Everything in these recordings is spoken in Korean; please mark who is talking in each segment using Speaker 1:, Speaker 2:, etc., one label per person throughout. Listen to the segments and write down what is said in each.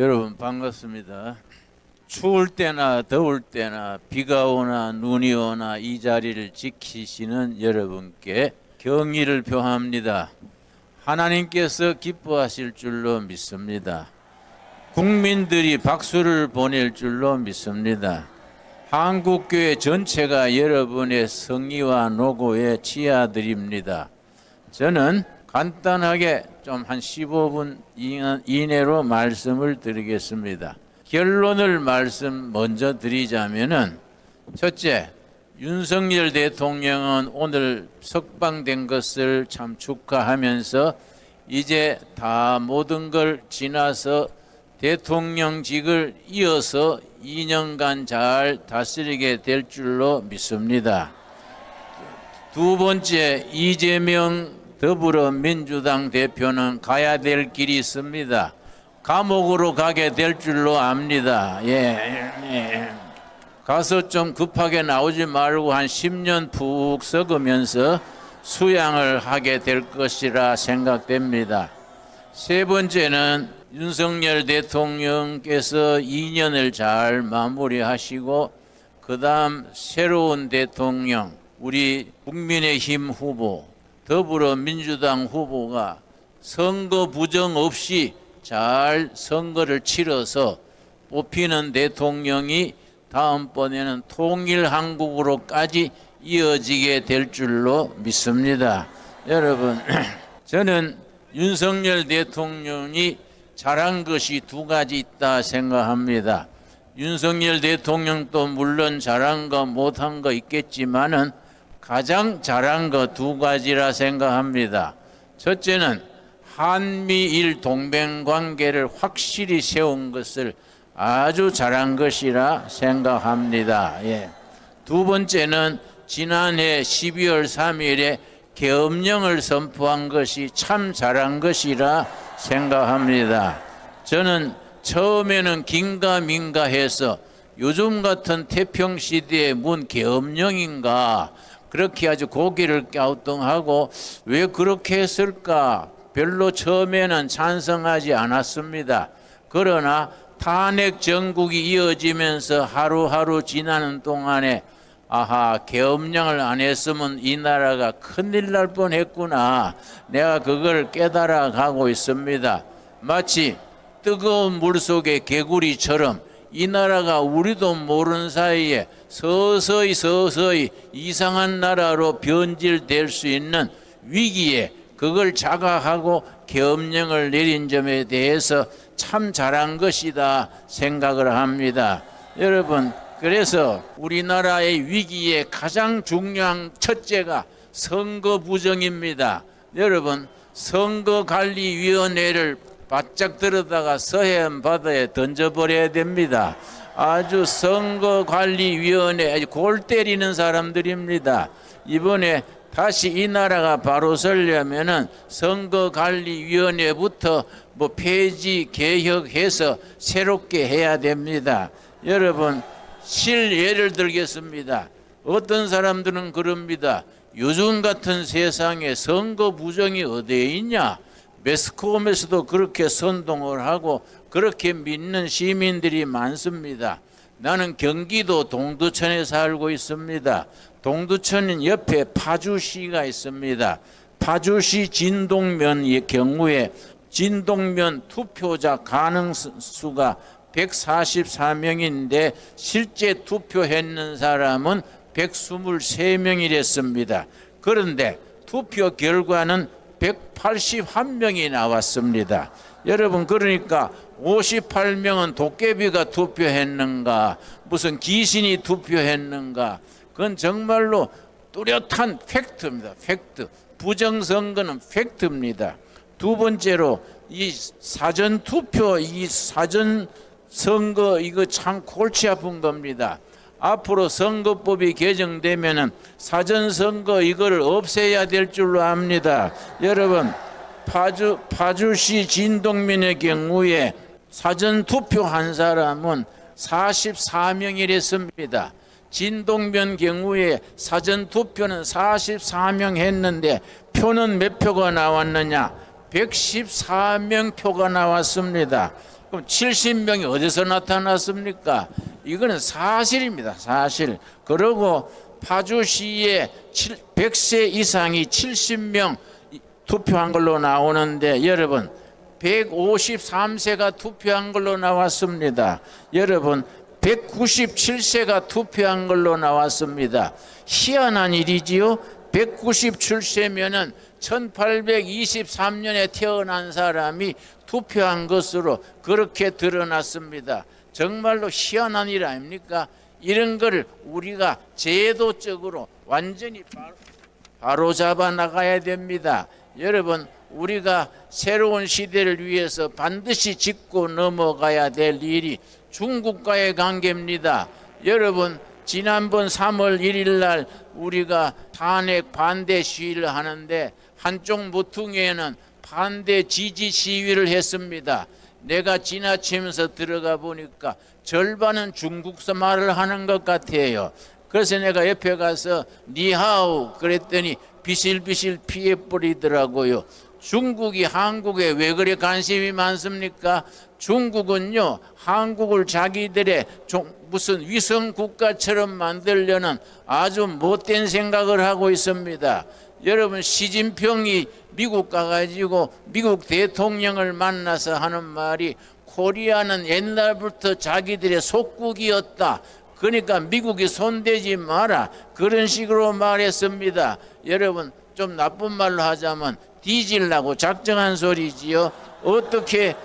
Speaker 1: 여러분 반갑습니다. 추울 때나 더울 때나 비가 오나 눈이 오나 이 자리를 지키시는 여러분께 경의를 표합니다. 하나님께서 기뻐하실 줄로 믿습니다. 국민들이 박수를 보낼 줄로 믿습니다. 한국교회 전체가 여러분의 성의와 노고에 치아드립니다. 저는 간단하게 좀 한 15분 이내로 말씀을 드리겠습니다. 결론을 먼저 드리자면은, 첫째, 윤석열 대통령은 오늘 석방된 것을 참 축하하면서 이제 다 모든 걸 지나서 대통령직을 이어서 2년간 잘 다스리게 될 줄로 믿습니다. 두 번째, 이재명 더불어민주당 대표는 가야 될 길이 있습니다. 감옥으로 가게 될 줄로 압니다. 가서 좀 급하게 나오지 말고 한 10년 푹 썩으면서 수양을 하게 될 것이라 생각됩니다. 세 번째는 윤석열 대통령께서 2년을 잘 마무리하시고 그 다음 새로운 대통령, 우리 국민의힘 후보, 더불어민주당 후보가 선거 부정 없이 잘 선거를 치러서 뽑히는 대통령이 다음번에는 통일한국으로까지 이어지게 될 줄로 믿습니다. 여러분, 저는 윤석열 대통령이 잘한 것이 두 가지 있다 생각합니다. 윤석열 대통령도 물론 잘한 거 못한 거 있겠지만은 가장 잘한 거 두 가지라 생각합니다. 첫째는 한미일 동맹관계를 확실히 세운 것을 아주 잘한 것이라 생각합니다. 두 번째는 지난해 12월 3일에 계엄령을 선포한 것이 참 잘한 것이라 생각합니다. 저는 처음에는 긴가민가 해서 요즘 같은 태평시대에 뭔 계엄령인가 그렇게 아주 고개를 갸우뚱하고 왜 그렇게 했을까 별로 처음에는 찬성하지 않았습니다. 그러나 탄핵 정국이 이어지면서 하루하루 지나는 동안에 계엄령을 안 했으면 이 나라가 큰일 날 뻔했구나. 내가 그걸 깨달아 가고 있습니다. 마치 뜨거운 물속의 개구리처럼 이 나라가 우리도 모르는 사이에 서서히 이상한 나라로 변질될 수 있는 위기에 그걸 자각하고 계엄령을 내린 점에 대해서 참 잘한 것이다 생각을 합니다. 여러분, 그래서 우리나라의 위기의 가장 중요한 첫째가 선거 부정입니다. 여러분, 선거관리위원회를 바짝 들어다가 서해안 바다에 던져버려야 됩니다. 아주 선거관리위원회 아주 골 때리는 사람들입니다. 이번에 다시 이 나라가 바로 서려면은 선거관리위원회부터 폐지 개혁해서 새롭게 해야 됩니다. 여러분, 실예를 들겠습니다. 어떤 사람들은 그럽니다. 요즘 같은 세상에 선거 부정이 어디에 있냐? 매스컴에서도 그렇게 선동을 하고 그렇게 믿는 시민들이 많습니다. 나는 경기도 동두천에 살고 있습니다. 동두천 옆에 파주시가 있습니다. 파주시 진동면의 경우에 진동면 투표자 가능수가 144명인데 실제 투표했는 사람은 123명이랬습니다. 그런데 투표 결과는 181명이 나왔습니다. 여러분, 그러니까 58명은 도깨비가 투표했는가 무슨 귀신이 투표했는가, 그건 정말로 뚜렷한 팩트입니다. 팩트. 부정선거는 팩트입니다. 두 번째로 이 사전투표, 이 사전선거, 이거 참 골치 아픈 겁니다. 앞으로 선거법이 개정되면은 사전선거 이거를 없애야 될 줄로 압니다. 여러분, 파주시 진동면의 경우에 사전투표한 사람은 44명이랬습니다. 진동면 경우에 사전투표는 44명 했는데 표는 몇 표가 나왔느냐? 114명 표가 나왔습니다. 그럼 70명이 어디서 나타났습니까? 이거는 사실입니다. 사실. 그리고 파주시에 100세 이상이 70명 투표한 걸로 나오는데 여러분 153세가 투표한 걸로 나왔습니다. 여러분 197세가 투표한 걸로 나왔습니다. 희한한 일이지요. 197세면은 1823년에 태어난 사람이 투표한 것으로 그렇게 드러났습니다. 정말로 희한한 일 아닙니까? 이런 걸 우리가 제도적으로 완전히 바로잡아 나가야 됩니다. 여러분, 우리가 새로운 시대를 위해서 반드시 짚고 넘어가야 될 일이 중국과의 관계입니다. 여러분, 지난번 3월 1일 날 우리가 탄핵 반대 시위를 하는데 한쪽 모퉁이에는 반대 지지 시위를 했습니다. 내가 지나치면서 들어가 보니까 절반은 중국서 말을 하는 것 같아요. 그래서 내가 옆에 가서 니하오 그랬더니 비실비실 피해버리더라고요. 중국이 한국에 왜 그래 관심이 많습니까? 중국은요, 한국을 자기들의 무슨 위성 국가처럼 만들려는 아주 못된 생각을 하고 있습니다. 여러분, 시진핑이 미국 가가지고 미국 대통령을 만나서 하는 말이 코리아는 옛날부터 자기들의 속국이었다. 그러니까 미국이 손대지 마라. 그런 식으로 말했습니다. 여러분, 좀 나쁜 말로 하자면 뒤질라고 작정한 소리지요. 어떻게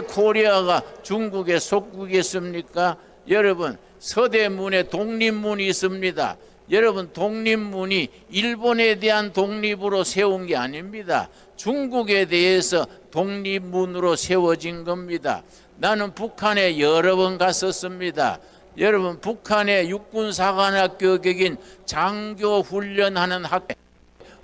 Speaker 1: 코리아가 중국의 속국이었습니까? 여러분, 서대문에 독립문이 있습니다. 여러분, 독립문이 일본에 대한 독립으로 세운 게 아닙니다. 중국에 대해서 독립문으로 세워진 겁니다. 나는 북한에 여러 번 갔었습니다. 여러분, 북한의 육군사관학교 격인 장교 훈련하는 학교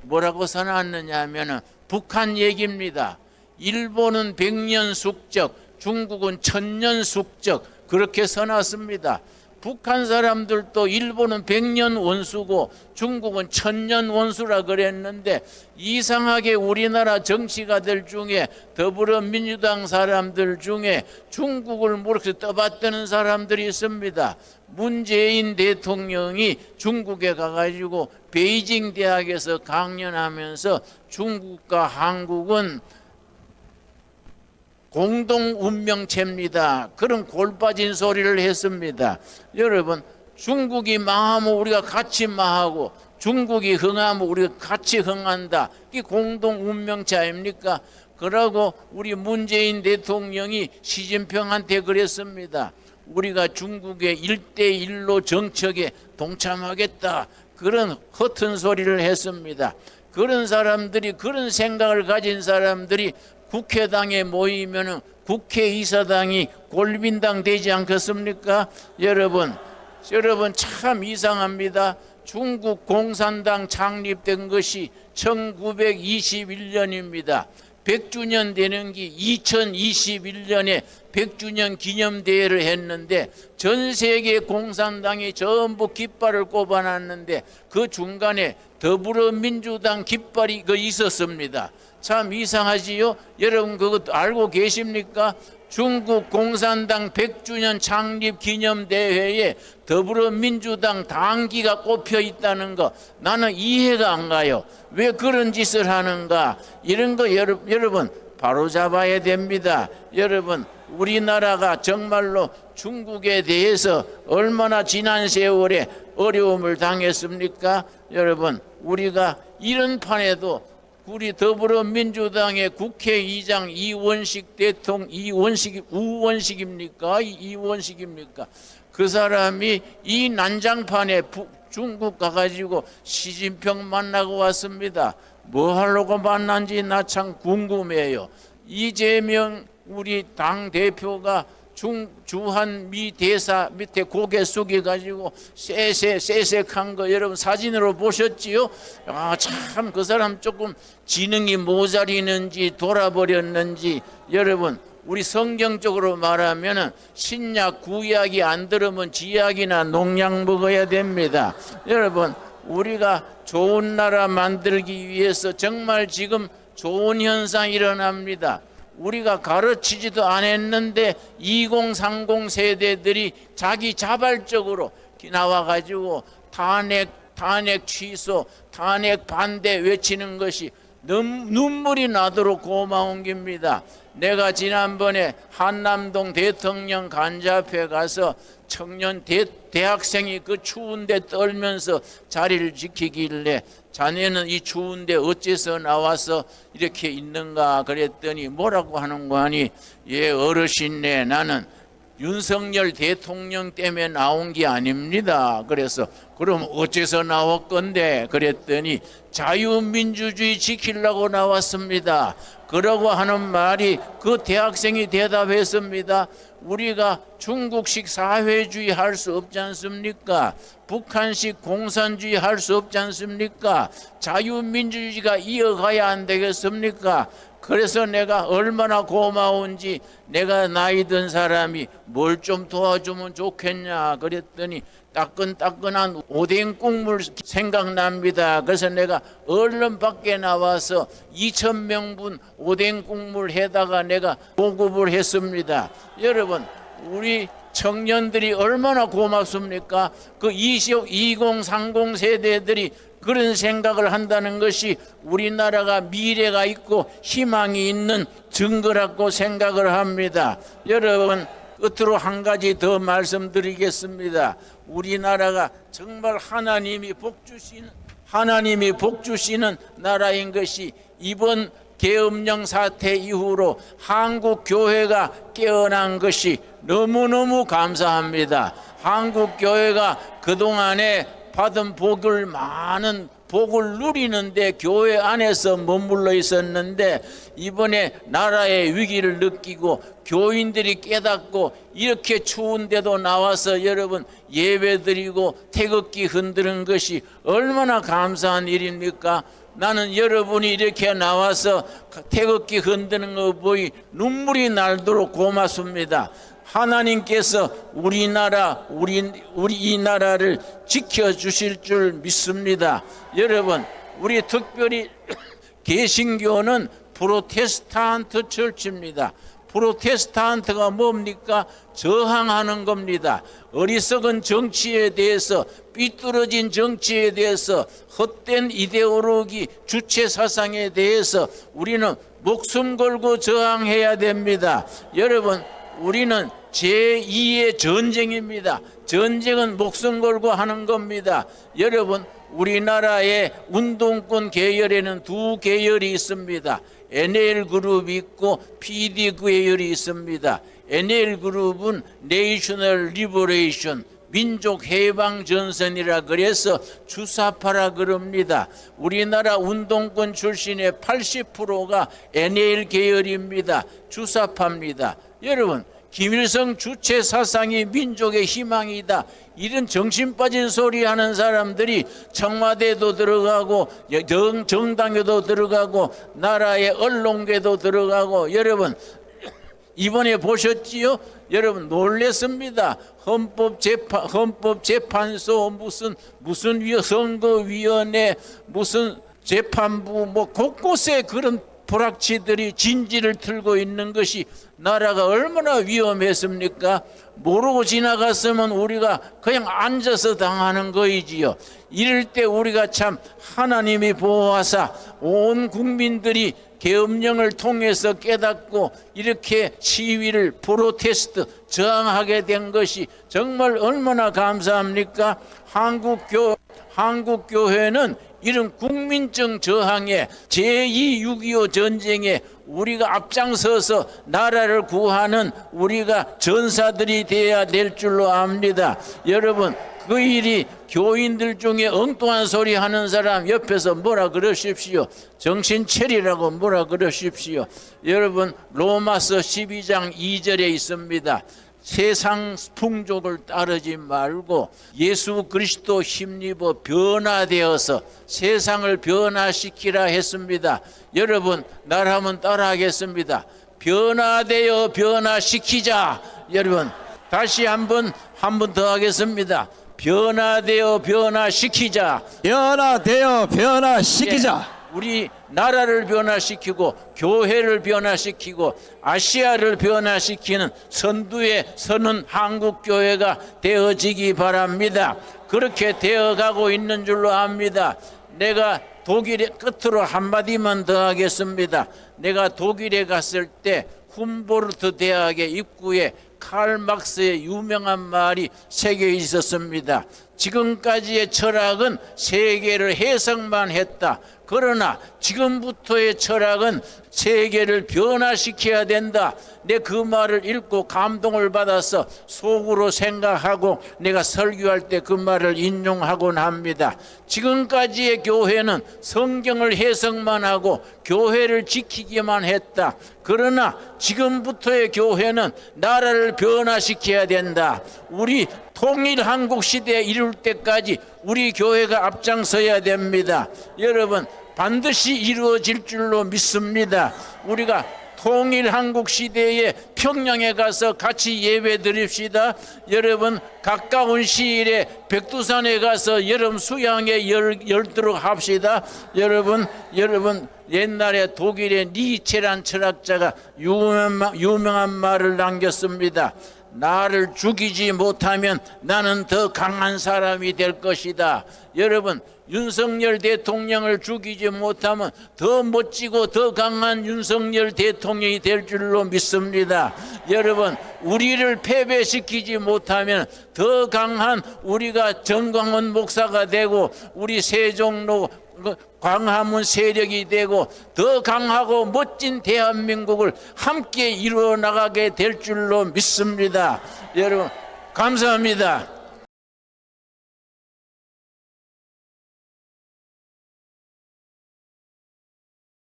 Speaker 1: 뭐라고 써놨느냐 하면은 북한 얘기입니다. 일본은 100년 숙적, 중국은 1000년 숙적 그렇게 써놨습니다. 북한 사람들도 일본은 100년 원수고 중국은 1000년 원수라 그랬는데 이상하게 우리나라 정치가들 중에 더불어민주당 사람들 중에 중국을 모르게 떠받드는 사람들이 있습니다. 문재인 대통령이 중국에 가가지고 베이징 대학에서 강연하면서 중국과 한국은 공동 운명체입니다. 그런 골빠진 소리를 했습니다. 여러분, 중국이 망하면 우리가 같이 망하고 중국이 흥하면 우리가 같이 흥한다. 이게 공동 운명체 아닙니까? 그러고 우리 문재인 대통령이 시진핑한테 그랬습니다. 우리가 중국의 1대1로 정책에 동참하겠다. 그런 허튼 소리를 했습니다. 그런 사람들이, 그런 생각을 가진 사람들이 국회당에 모이면은 국회의사당이 골빈당 되지 않겠습니까? 여러분 참 이상합니다. 중국 공산당 창립된 것이 1921년입니다. 100주년 되는 게 2021년에 100주년 기념대회를 했는데 전 세계 공산당이 전부 깃발을 꼽아놨는데 그 중간에 더불어민주당 깃발이 있었습니다. 참 이상하지요? 여러분 그것도 알고 계십니까? 중국 공산당 100주년 창립 기념대회에 더불어민주당 당기가 꼽혀 있다는 거 나는 이해가 안 가요. 왜 그런 짓을 하는가? 이런 거 여러분 바로잡아야 됩니다. 여러분, 우리나라가 정말로 중국에 대해서 얼마나 지난 세월에 어려움을 당했습니까? 여러분, 우리가 이런 판에도 우리 더불어민주당의 국회의장 이원식 대통령, 우원식입니까? 그 사람이 이 난장판에 중국 가가지고 시진핑 만나고 왔습니다. 뭐 하려고 만난지 나 참 궁금해요. 이재명 우리 당 대표가 주한 미 대사 밑에 고개 숙여가지고 쎄색한 거 여러분 사진으로 보셨지요? 아, 참 그 사람 조금 지능이 모자리는지 돌아버렸는지. 여러분, 우리 성경적으로 말하면은 신약 구약이 안 들으면 지약이나 농약 먹어야 됩니다. 여러분, 우리가 좋은 나라 만들기 위해서 정말 지금 좋은 현상이 일어납니다. 우리가 가르치지도 않았는데 2030 세대들이 자기 자발적으로 나와가지고 탄핵 취소, 탄핵 반대 외치는 것이 눈물이 나도록 고마운 겁니다. 내가 지난번에 한남동 대통령 간접회 가서 청년 대학생이 그 추운데 떨면서 자리를 지키길래 자네는 이 추운데 어째서 나와서 이렇게 있는가 그랬더니 뭐라고 하는 거 하니, 예 어르신네, 나는 윤석열 대통령 때문에 나온 게 아닙니다. 그래서 그럼 어째서 나왔건데 그랬더니 자유민주주의 지키려고 나왔습니다. 그러고 하는 말이, 그 대학생이 대답했습니다. 우리가 중국식 사회주의 할 수 없지 않습니까? 북한식 공산주의 할 수 없지 않습니까? 자유민주주의가 이어가야 안 되겠습니까? 그래서 내가 얼마나 고마운지, 내가 나이 든 사람이 뭘 좀 도와주면 좋겠냐 그랬더니 따끈따끈한 오뎅 국물 생각납니다. 그래서 내가 얼른 밖에 나와서 2,000명분 오뎅 국물 해다가 내가 보급을 했습니다. 여러분, 우리 청년들이 얼마나 고맙습니까? 그 2030 세대들이 그런 생각을 한다는 것이 우리나라가 미래가 있고 희망이 있는 증거라고 생각을 합니다. 여러분, 끝으로 한 가지 더 말씀드리겠습니다. 우리나라가 정말 하나님이 복 주시는 나라인 것이, 이번 계엄령 사태 이후로 한국 교회가 깨어난 것이 너무너무 감사합니다. 한국 교회가 그동안에 받은 많은 복을 누리는데 교회 안에서 머물러 있었는데, 이번에 나라의 위기를 느끼고 교인들이 깨닫고 이렇게 추운데도 나와서 여러분 예배드리고 태극기 흔드는 것이 얼마나 감사한 일입니까? 나는 여러분이 이렇게 나와서 태극기 흔드는 거 보이 눈물이 날도록 고맙습니다. 하나님께서 우리 이 나라를 지켜주실 줄 믿습니다. 여러분, 우리 특별히 개신교는 프로테스탄트 철치입니다. 프로테스탄트가 뭡니까? 저항하는 겁니다. 어리석은 정치에 대해서, 삐뚤어진 정치에 대해서, 헛된 이데올로기, 주체 사상에 대해서 우리는 목숨 걸고 저항해야 됩니다. 여러분, 우리는 제2의 전쟁입니다. 전쟁은 목숨 걸고 하는 겁니다. 여러분, 우리나라의 운동권 계열에는 두 계열이 있습니다. NL그룹이 있고 PD 계열이 있습니다. NL그룹은 내셔널 리버레이션, 민족 해방 전선이라 그래서 주사파라 그럽니다. 우리나라 운동권 출신의 80%가 NL 계열입니다. 주사파입니다. 여러분, 김일성 주체 사상이 민족의 희망이다, 이런 정신 빠진 소리 하는 사람들이 청와대도 들어가고 정당에도 들어가고 나라의 언론계도 들어가고, 여러분 이번에 보셨지요? 여러분 놀랬습니다. 헌법재판소 무슨 선거위원회 무슨 재판부 뭐 곳곳에 그런 불확치들이 진지를 틀고 있는 것이 나라가 얼마나 위험했습니까? 모르고 지나갔으면 우리가 그냥 앉아서 당하는 거이지요. 이럴 때 우리가 참 하나님이 보호하사 온 국민들이 계엄령을 통해서 깨닫고 이렇게 시위를 프로테스트 저항하게 된 것이 정말 얼마나 감사합니까? 한국교회는 이런 국민적 저항에 제2 6.25 전쟁에 우리가 앞장서서 나라를 구하는 우리가 전사들이 되어야 될 줄로 압니다. 여러분, 그 일이 교인들 중에 엉뚱한 소리 하는 사람 옆에서 뭐라 그러십시오. 정신 차리라고 뭐라 그러십시오. 여러분, 로마서 12장 2절에 있습니다. 세상 풍족을 따르지 말고 예수 그리스도 힘입어 변화되어서 세상을 변화시키라 했습니다. 여러분, 나라면 따라하겠습니다. 변화되어 변화시키자. 여러분, 다시 한 번 더 하겠습니다. 변화되어 변화시키자.
Speaker 2: 변화되어 변화시키자.
Speaker 1: 우리 나라를 변화시키고 교회를 변화시키고 아시아를 변화시키는 선두에 서는 한국교회가 되어지기 바랍니다. 그렇게 되어가고 있는 줄로 압니다. 내가 독일의 끝으로 한마디만 더 하겠습니다. 내가 독일에 갔을 때 훔보르트 대학의 입구에 칼 막스의 유명한 말이 새겨 있었습니다. 지금까지의 철학은 세계를 해석만 했다. 그러나 지금부터의 철학은 세계를 변화시켜야 된다. 내 그 말을 읽고 감동을 받아서 속으로 생각하고 내가 설교할 때 그 말을 인용하곤 합니다. 지금까지의 교회는 성경을 해석만 하고 교회를 지키기만 했다. 그러나 지금부터의 교회는 나라를 변화시켜야 된다. 우리 통일 한국 시대에 이룰 때까지 우리 교회가 앞장서야 됩니다. 여러분, 반드시 이루어질 줄로 믿습니다. 우리가 통일 한국 시대에 평양에 가서 같이 예배 드립시다. 여러분, 가까운 시일에 백두산에 가서 여름 수양에 열도록 합시다. 여러분 옛날에 독일의 니체란 철학자가 유명한 말을 남겼습니다. 나를 죽이지 못하면 나는 더 강한 사람이 될 것이다. 여러분, 윤석열 대통령을 죽이지 못하면 더 멋지고 더 강한 윤석열 대통령이 될 줄로 믿습니다. 여러분, 우리를 패배시키지 못하면 더 강한 우리가 정광훈 목사가 되고 우리 세종로 광화문 세력이 되고 더 강하고 멋진 대한민국을 함께 이루어 나가게 될 줄로 믿습니다. 여러분, 감사합니다.